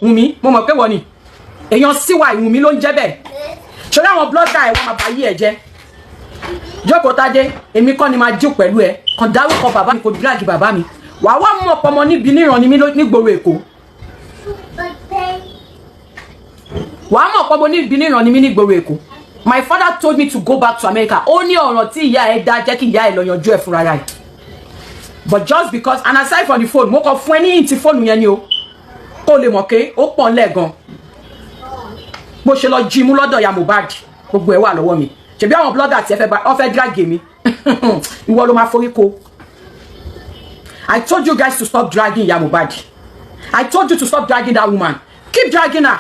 Wumi mo mọ̀ pé wọ́n ni èèyàn síwá Wumi ló ń jẹ́ bẹ́ẹ̀ ṣọlá àwọn blogger ẹ̀ wọ́n máa bá yí ẹ̀ jẹ́ jókòó Tádé èmi kọ́ ni máa jí pẹ̀lú ẹ kàn dárúkọ bàbá mi kò drag bàbá mi wàá wá mú ọ̀pọ̀ ọmọ níbi níran ni mí nígboro Èkó wàá mọ̀ ọ̀pọ̀ ọmọ níbi níran ni mí nígboro Èkó. My father told me to go back to America. Ó ní ọ̀ràn tí ìyá ẹ̀ dá jẹ́ kí ìyá ẹ̀ lọ yanjú ẹ̀ fúnra rẹ̀. But just because, and aside from the phone, mo kàn fún ẹ ní ìntì fóònù yẹn ni o. Kó lè mọ̀ pé ó pọ̀ lẹ́ẹ̀gan. Bó ṣe lọ jí mú lọ́dọ̀ ya Mohbad, gbogbo ẹ̀ wà lọ́wọ́ mi. Ṣebí àwọn blogger tí ẹ fẹ́ drag mi. Ìwọ ló máa forí ko. I told you guys to stop dragging ya Mohbad. I told you to stop dragging that woman. Keep dragging her.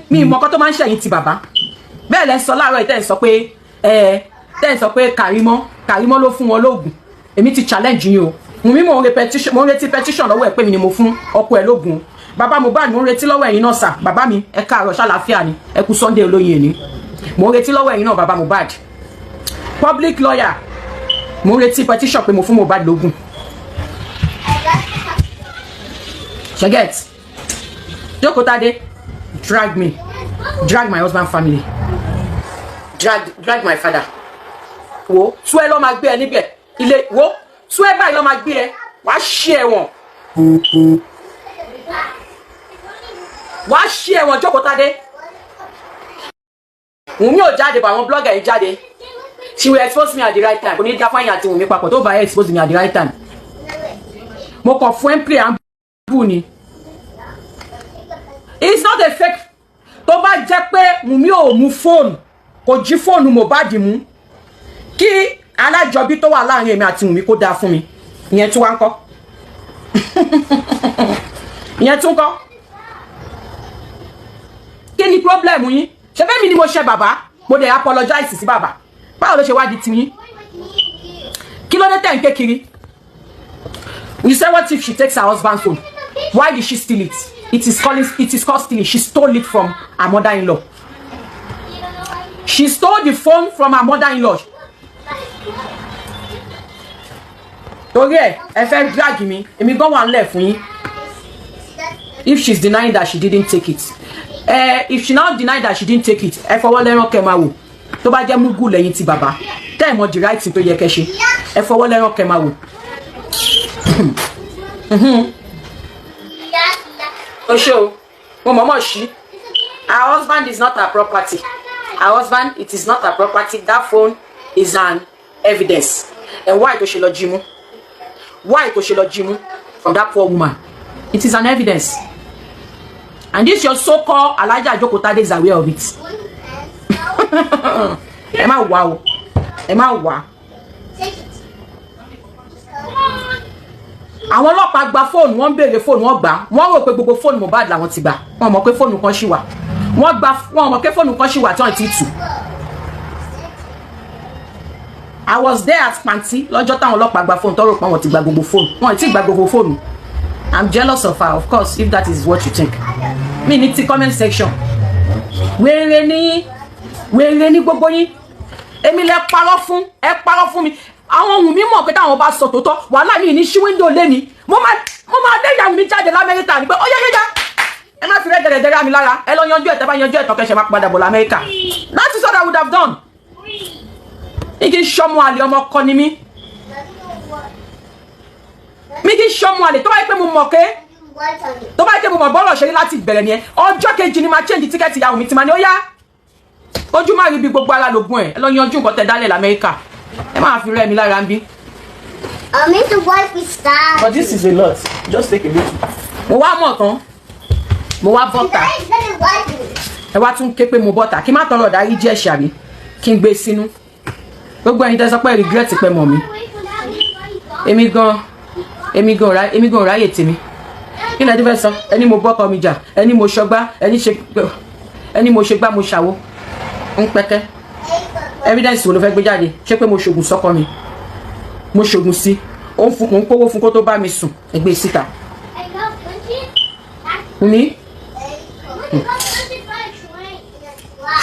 Mi ìmọ̀ kan tó máa ń ṣẹ̀yìn ti bàbá. Bẹ́ẹ̀ lẹ sọ láàárọ̀ ìtẹ́ ń sọ pé Kàrímọ́ ló fún wọn lóògùn èmi ti challenge yín o Wùmí mo ń retí petition lọ́wọ́ ẹ̀ pé mi ni mo fún ọkọ ẹ̀ lóògùn bàbá Mohbad mo ń retí lọ́wọ́ ẹ̀yin náà sà bàbá mi ẹ káàárọ̀ ṣàlàáfíà ni ẹ kú Sunday olóyin ẹni mo ń retí lọ́wọ́ ẹ̀yin náà bàbá Mohbad public lawyer mo ń retí petition pé mo fún Mohbad lóògùn ṣẹ́gẹ̀t jókòó Tádé drag my husband family. Drag my father. Wo, tú ẹ lọ máa gbé ẹ níbẹ̀. Ilé wo, tú ẹ báyìí lọ máa gbé ẹ. Wàá ṣí ẹ̀wọ̀n. Wàá ṣí ẹ̀wọ̀n jókòó Tádé. Wùmí ò jáde bá àwọn blogger yìí jáde. She will expose me at the right time. Kò ní dá fáyìn àti Wùmí papọ̀ tó bá yẹ expose me at the right time. Mo kàn fún ẹ play and boo ni. It's not a fake. Tó bá jẹ́ pé Wùmí ò mú fóònù kò jí fóònù Mohbad mú kí alájọbí tó wà láàrin èmi àti Wùmí kó dáa fún mi ìyẹn tún wá ń kọ́ ìyẹn tún kọ́ kí ni problem yín ṣe bẹ́ẹ̀ mi ni mo ṣe bàbá mo dẹ̀ apologize sí bàbá báwo ló ṣe wá di ti yín kí ló dé tẹ̀ ń kékiri you say what if she takes her husband's phone why did she steal it? It is called stealing. She stole it from her mother-in-law. She stole the phone from her mother-in-law. Torí ẹ fẹ́ drag mi. Èmi gan wà ńlẹ̀ fún yín. If she's denying that she didn't take it. If she now denied that she didn't take it, ẹ fọwọ́ lẹ́rán kẹ́ máa wò. Tó bá jẹ́ mugu lẹ́yìn ti bàbá. Tẹ́ ẹ̀ mọ̀ the right thing tó yẹ kẹ́ ṣe. Ẹ fọwọ́ lẹ́rán kẹ́ máa wò. Oh, sure. Mama, she. Her husband is not her property. Her husband, it is not her property. That phone is an evidence. And why does she love Jimu? Why does she love Jimu from that poor woman? It is an evidence. And this your so-called Elijah Joko Tade is aware of it. Emma, wow. Emma, wow. Àwọn ọlọ́pàá gba fóònù wọ́n béèrè fóònù wọ́n gbà wọ́n rò pé gbogbo fóònù Mohbad làwọn ti gbà wọ́n mọ̀ pé fóònù kan ṣì wà wọ́n mọ̀ pé fóònù kan ṣì wà tí wọ́n ti tù. I was there at Panti lọ́jọ́ táwọn ọlọ́pàá gba fóònù tó rò pé wọ́n ti gba gbogbo fóònù wọ́n ti gba gbogbo fóònù. I'm jealous of her, of course, if that is what you think. Mi ní ti comment section. Wèrè ní gbogbo yín. Èmi lẹ parọ́ fún mi. Àwọn Wùmí mọ̀ pé táwọn bá sọ tòótọ́ wàhálà mi ní ṣí window lé mi mo máa dé ìyàwó mi jáde l'Amẹ́ríkà ni pé ó yá ẹ má fi rẹ́dẹ̀rẹ̀dẹ̀rẹ̀ mi lára ẹ lọ yanjú ẹ̀ tẹ́ bá yanjú ẹ̀ tán kẹ́sẹ̀ má padà bọ̀ l'Amẹ́ríkà. That is what I would have done. Mi kì í ṣọmọ àlè ọmọ kọ ni mí. Mi kì í ṣọmọ àlè tó bá yẹ pé mo mọ̀ pé tó bá yẹ pé mo mọ̀ bọ́ọ̀lù ṣeré láti ìbẹ̀rẹ̀ ni ẹ ọjọ́ kejì ni máa change tíkẹ́ẹ̀tì ìyàwó mi ti máa ní ó yá ojú máa rí bí gbogbo ara lògùn ẹ lọ yanjú nǹkan tẹ́ dálẹ̀ l'Amẹ́ríkà. ẹ máa fi rẹ́ mi lára ń bí. I need to wipe it down. But this is a lot. Just take a little. Mo wá mọ̀ tán. Mo wá bọ́tà. Ẹ wá tún ké pé mo bọ́tà. Kí má tọrọ dárí jẹ́ ṣàbí. Kí n gbé sínú. Gbogbo ẹ̀yin tẹ́ sọ pé regret pé mọ̀ mi. Èmi gan ráyè tèmi. Kí ni ẹ ti fẹ́ sọ? Ẹni mo bọ́kọ mi jà. Ẹni mo ṣọgbá. Ẹni mo ṣe gbá mo ṣàwo. Ń pẹ́kẹ́. Evidence wo ló fẹ́ gbé jáde ṣé pé mo ṣògùn sọ́kọ mi mo ṣògùn sí ó ń fún mo ń kówó fún kó tó bá mi sùn ẹgbẹ́ síta Wùmí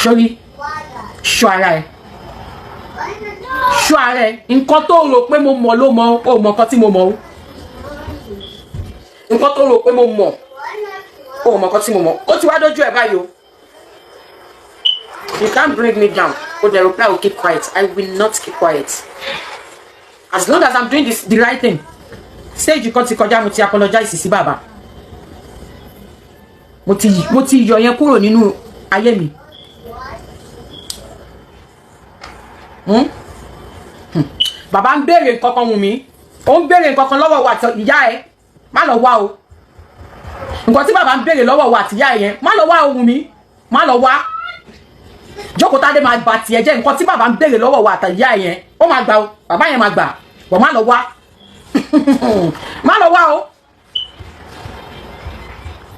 sórí ṣọ́ ara ẹ nǹkan tó rò pé mo mọ̀ ló mọ̀ ó mọ̀ nǹkan tí mo mọ̀ ó nǹkan tó rò pé mo mọ̀ Oh, mo ko tí mo mọ̀. Ó ti wá dojú ẹ̀ báyìí o. You can't bring me down. But the reply will keep quiet. I will not keep quiet. As long as I'm doing the right thing. Stage kan ti kọjá, mo ti apologize sí bàbá. Mo ti yọ yẹn kúrò nínú ayé mi. Bàbá ń béèrè nǹkan kan Wùmí. Ó ń béèrè nǹkan kan lọ́wọ́ wa àti ìyá ẹ̀. Má lọ wá o. Nǹkan tí bàbá ń béèrè lọ́wọ́ wa àti ìyá ẹ̀ yẹn, má lọ wá o Wùmí. Má lọ wá. Jókòó Tádé máa bà tiẹ̀ jẹ́ nǹkan tí bàbá ń béèrè lọ́wọ́ wa àti ìyá ẹ̀ yẹn. Ó máa gbà o. Bàbá yẹn máa gbà. Bọ̀ má lọ wá. Má lọ wá o.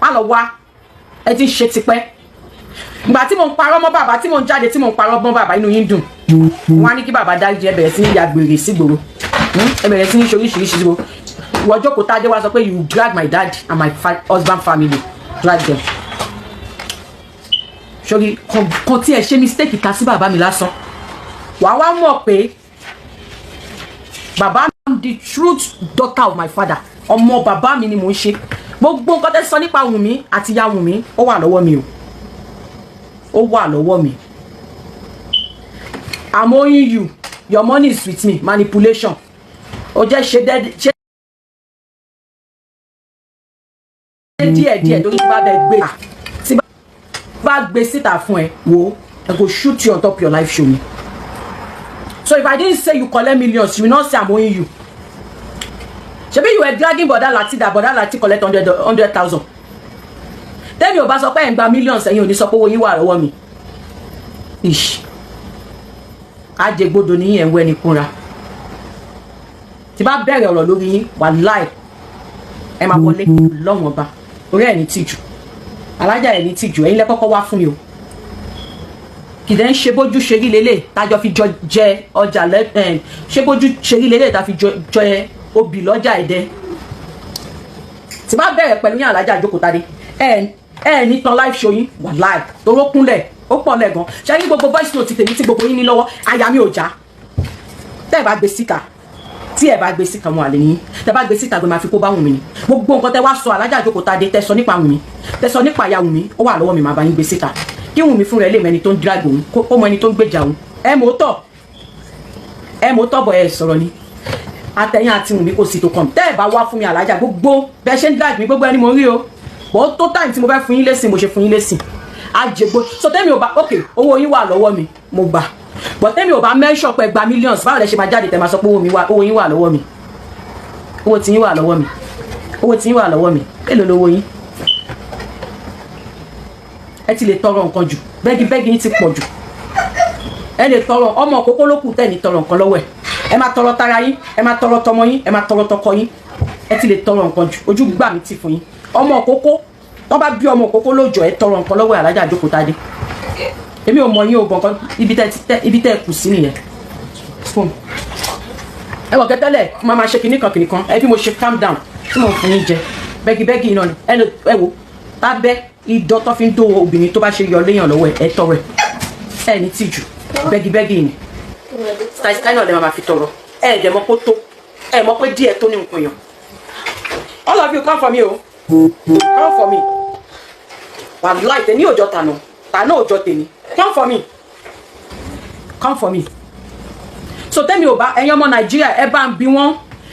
Má lọ wá. Ẹ ti ṣe tipẹ́. Ìgbà tí mo ń parọ́ mọ́ bàbá, tí mo ń jáde, tí mo ń parọ́ mọ́ bàbá, inú yín dùn. Wọ́n á ní kí bàbá dáríjì, ẹ bẹ̀rẹ̀ sí ní ya gbèrè sígboro. Ẹ bẹ̀rẹ̀ sí ní ṣoríṣiríṣi sígboro. Ìwọ Jókòó Tádé wá sọ pé you drag my dad and my husband family. Drag them. Ṣorí kan tí ẹ ṣe mistake ká sí bàbá mi lásán. Wàá wá mọ̀ pé bàbá mi the truth daughter of my father. Ọmọ bàbá mi ni mò ń ṣe. Gbogbo nǹkan tẹ́ sọ nípa Wùmí àti ìyá Wùmí, ó wà lọ́wọ́ mi o. Ó wà lọ́wọ́ mi. I'm owing you. Your money is with me. Manipulation. Ó jẹ́ ṣe díẹ̀ tó bá bẹ gbé. Tí bá gbé síta fún ẹ, wo, I go shoot you on top your live show me. So if I didn't say you collect millions, you will not say I'm owing you. Ṣebí you were dragging Bọ̀dá Láti collect 100,000. Tẹ́mi ò bá sọ pé ẹ̀ ń gba millions ẹ̀yin ò ní sọ pé owó yín wà lọ́wọ́ mi. Ish. Ajẹgbodò ní ẹ̀ ń wẹ́ ni kúnra. Tí bá bẹ̀rẹ̀ ọ̀rọ̀ lórí yín, wàláì ẹ máa wọlé lọ́wọ́n ba. Orí ẹ̀ ní tìjú. Alájà ẹ̀ ní tìjú. Ẹ̀yin lẹ kọ́kọ́ wá fún mi o. Kìdẹ́ ń ṣe bójú ṣe rí lélẹ̀ tájọ fi jẹ ọjà ṣe bójú ṣe rí lélẹ̀ tá fi jẹ obì lọ́jà ẹ̀dẹ́. Tí bá bẹ̀rẹ̀ pẹ̀lú yín Alájà Jókòó Tádé ẹ ní tan live show yín wàláì toró kúnlẹ̀ ó pọ̀ lẹ́gan ṣe ní gbogbo voice note tèmi tí gbogbo yín ní lọ́wọ́ àyà mi ò já. Tẹ́ ẹ bá gbé síta tí ẹ bá gbé síta mo àlè ní tẹ́ bá gbé síta gbé máa fi kó bá Wùmí ni gbogbo nǹkan tẹ́ wá sọ Alájà Jókòó Tádé tẹ́ sọ nípa Wùmí tẹ́ sọ nípa ìyá Wùmí ó wà lọ́wọ́ mi máa bá yín gbé síta kí Wùmí fún rẹ̀ lè mẹ́ni tó ń drag òun kó mọ ẹni tó ń gbèjà òun ẹ mọ̀ tọ̀ bọ̀ ẹ sọ̀rọ̀ ni àtẹ̀yìn àti Wùmí kò sì tó kàn tẹ́ ẹ bá wá fún mi Alájà gbogbo bẹ́ẹ̀ ṣe ń drag mi gbogbo ẹni mo rí o bọ́ tó time tí mo fẹ́ fún yín lẹ́sìn mo ṣe fún yín lẹ́sìn àjẹgbó so tẹ́mi ò bá ok owó yín wà lọ́wọ́ mi mo gbà bọ́ tẹ́mi ò bá mention pé gba millions báwo lẹ ṣe máa jáde tẹ́ máa sọ pé owó yín wà lọ́wọ́ mi owó tí yín wà lọ́wọ́ mi owó tí yín wà lọ́wọ́ mi èlò lówó yín ẹ ti lè tọrọ nǹkan jù bẹ́gibẹ́gi yín ti pọ̀ jù ẹ lè tọrọ ọmọ òkókó ló kù tẹ́ ní tọrọ nǹkan lọ́wọ́ ẹ máa tọrọ tara yín ẹ máa tọrọ tọmọ yín ẹ máa tọrọ tọkọ yín ẹ ti lè tọrọ nǹkan jù ojú gbà mí ti fún yín ọmọ òkókó tó bá bí ọmọ òkókó lójọ ẹ tọrọ nǹkan lọ́wọ́ Alájà Jókòó Tádé èmi ò mọ yín o bọ̀ nǹkan ibi tẹ́ ẹ kù sí nìyẹn spoon ẹ wọ̀ kẹ́tẹ́lẹ̀ máa ma ṣe kìnnìkan ẹ bí mo ṣe calm down tí mo fún yín jẹ bẹ́gibẹ́gi iná ni ẹ wo tábẹ́ idọ́ tó fi ń dó obìnrin tó bá ṣe yọ léèyàn lọ́wọ́ ẹ tọrọ ẹ ní tìjú bẹ́gibẹ́gi ni sky náà lè máa fi tọrọ ẹ dẹ̀ mọ́ kó tó ẹ mọ̀ pé díẹ̀ tó ní nǹkan yàn all of you come for me o come for me wàláì tẹ ní òjò tànà òjò tèmi come for me so tẹ́mi ò bá ẹ̀yin ọmọ Nàìjíríà ẹ bá ń bi wọ́n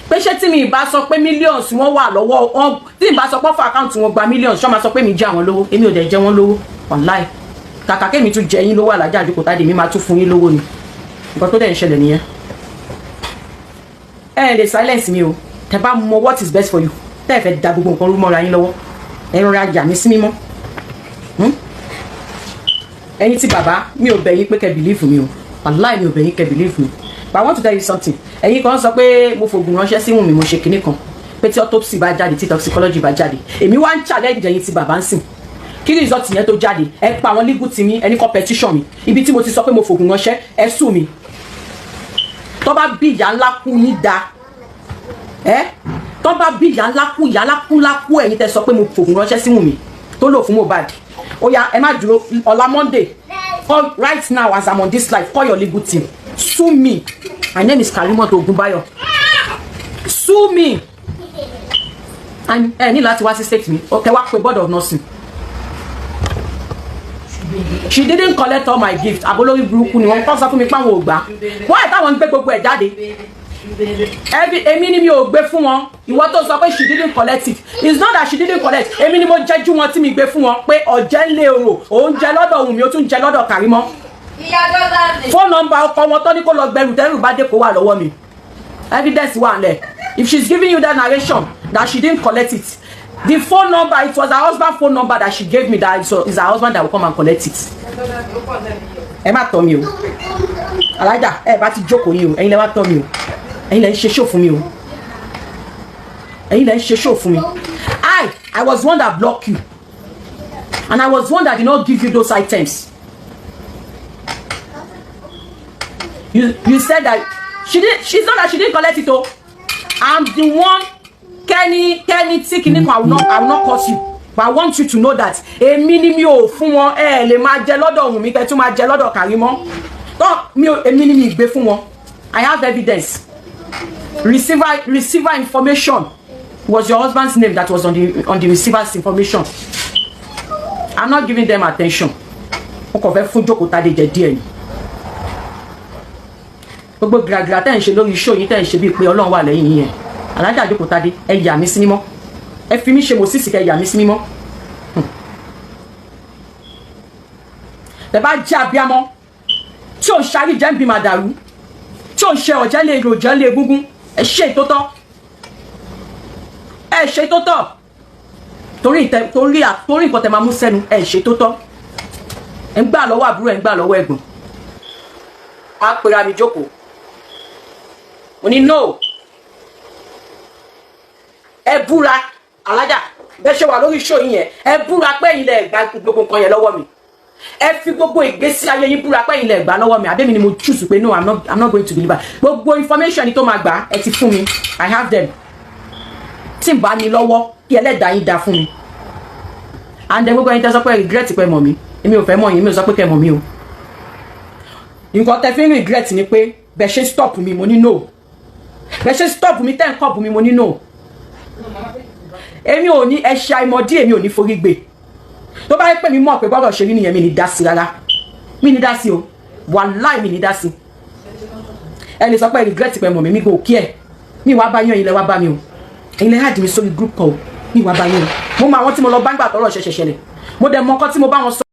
pé ṣé tí mi ì bá sọ pé millions wọ́n wà lọ́wọ́ wọn tí mi bá sọ pé fún àkáǹtì wọn gba millions ṣọ́ máa sọ pé mi jẹ àwọn lówó èmi ò dẹ̀ jẹ wọ́n lówó wàláì kàkà kémi tún jẹ yín lówó Alájà Jókòó Tádé mi máa tún fún yín lówó ni nǹkan tó dẹ̀ ń ṣẹlẹ̀ nìyẹn ẹ lè silence mi o tẹ bá mọ what is best for you tẹ́ ẹ fẹ́ da gbogbo nǹkan rú mọ́ra yín lọ́wọ́ ẹ rọra yà mí sí mímọ́ ẹ̀yin tí bàbá mi ò bẹ̀ yín pé kẹ́ believe mi o wàláì mi ò bẹ̀ yín kẹ́ believe mi but I want to tell you something ẹ̀yin kan sọ pé mo fògùn ránṣẹ́ sí Wùmí mo ṣe kinní kan pé tí autopsy bá jáde tí toxicology bá jáde èmi wá ń challenge ẹ̀yin tí bàbá ń sìn kí result yẹn tó jáde ẹ pa àwọn legal team mi ẹni competition mi ibi tí mo ti sọ pé mo fògùn ránṣẹ́ ẹ sùn mi tó bá bí ìyá ńlá kú yín da tó bá bí ìyá ńlá kú ẹ̀yin tẹ́ sọ pé mo fògùn ránṣẹ́ sí Wùmí tó lò fún Mohbad ó yá ẹ má dúró ọ̀la Monday call right now as I'm on this live call your legal team sue me my name is Karimot Ogunbayo sue me ẹ ní láti wá sí state mi kẹ wá pé board of nursing she didn't collect all my gift abolórí burúkú ni wọ́n kọ́ sọ fún mi páwọn ò gbà wọ́n ẹ̀ táwọn ń gbé gbogbo ẹ̀ jáde èmi ni mi ò gbé fún wọn ìwọ tó sọ pé she didn't collect it it's not that she didn't collect èmi ni mo jẹ́jú wọn tí mi gbé fún wọn pé ọ̀jẹ̀ ń lé oro òun jẹ lọ́dọ̀ Wùmí ó tún jẹ lọ́dọ̀ Kàrímọ́ phone number ọkọ wọn tó ní kó lọ gbẹrù tẹ́rù bá dé kó wà lọ́wọ́ mi evidence wà lẹ̀ if she's giving you that narration that she didn't collect it the phone number it was her husband phone number that she gave me that is her husband that will come and collect it ẹ má tọ́ mi o alájà ẹ bá ti jókòó yín o ẹ̀yin lẹ má tọ́ mi o ẹ̀yin lẹ ń ṣe show fún mi o ẹ̀yin lẹ ń ṣe show fún mi I was one that blocked you and I was one that did not give you those items you said that she's not that she didn't collect it o I'm the one Kenny tí kìíní kan I will not curse you but I want you to know that èmi ni mi ò fún wọn ẹ lè máa jẹ lọ́dọ̀ Wùmí kẹ́ tún máa jẹ lọ́dọ̀ Kàrímọ́ tó èmi ni mi gbé fún wọn I have evidence receiver information was your husband's name that was on the receiver's information I'm not giving them attention wọn kò fẹ́ fún jókòó tádé jẹ díẹ̀ ni gbogbo gíragíra tẹ́ ń ṣe lórí iṣó yìí tẹ́ ń ṣe bíi pé Ọlọ́run wà lẹ́yìn yìí yẹn alájà jókòó tádé ẹ yà mí sí mímọ́ ẹ fi mí ṣe mo sísì kẹ yà mí sí mímọ́ tẹ́ bá jẹ́ abíámọ́ tí ò ń ṣarí jẹ́ ń bí màdàrú tí ò ń ṣe ọ̀jẹ́ lè rò jẹ́ lè gúngún ẹ ṣe ìtótọ́ ẹ ṣe ìtótọ́ torí nǹkan tẹ́ máa mú sẹ́nu ẹ ṣe ìtótọ́ ẹ ń gbà lọ́wọ́ àbúrò ẹ ń gbà lọ́wọ́ ẹ̀gbọ́n á pera mi jókòó mo ní no ẹ búra alájà bẹ́ẹ̀ ṣe wà lórí show yín yẹn ẹ búra pé ẹ̀yin lẹ gbà gbogbo nǹkan yẹn lọ́wọ́ mi ẹ fi gbogbo ìgbésí ayé yín búra pé ẹ̀yin lẹ gbà lọ́wọ́ mi àbẹ́mi ni mo choose pé no I'm not going to deliver gbogbo information tó máa gbà ẹ ti fún mi I have them tí n bá ní lọ́wọ́ kí ẹlẹ́dàá yín dá fún mi and then gbogbo ẹ̀yin tẹ́ sọ pé regret pé mọ̀ mi èmi ò fẹ́ mọ̀ yín mi ò sọ pé kẹ́ mọ̀ mi o nǹkan tẹ́ fi ń regret ni pé bẹ́ẹ̀ ṣe stop mi mo ní no bẹ́ẹ̀ ṣe stop mi tẹ́ ń kọ́ọ̀bù mi mo ní no èmi ò ní ẹṣẹ àìmọ̀dí èmi ò ní forí gbé tó bá yẹ pé mi mọ̀ pé bọ́rọ̀ ṣe rí nìyẹn mi ní dá sí rárá mi ní dá sí o wàláì mi ní dá sí ẹ lè sọ pé regret pé mọ̀ mi kò kí ẹ̀ mi wá bá yán ilẹ̀ wá bá mi o ẹ̀yin lè hàdí mi sórí group call mi wá bá yán o mo mọ àwọn tí mo lọ bá ń gbà tọ́rọ̀ ṣẹ̀ṣẹ̀ ṣẹlẹ̀ mo dẹ̀ mọ ọkọ tí mo bá wọn sọ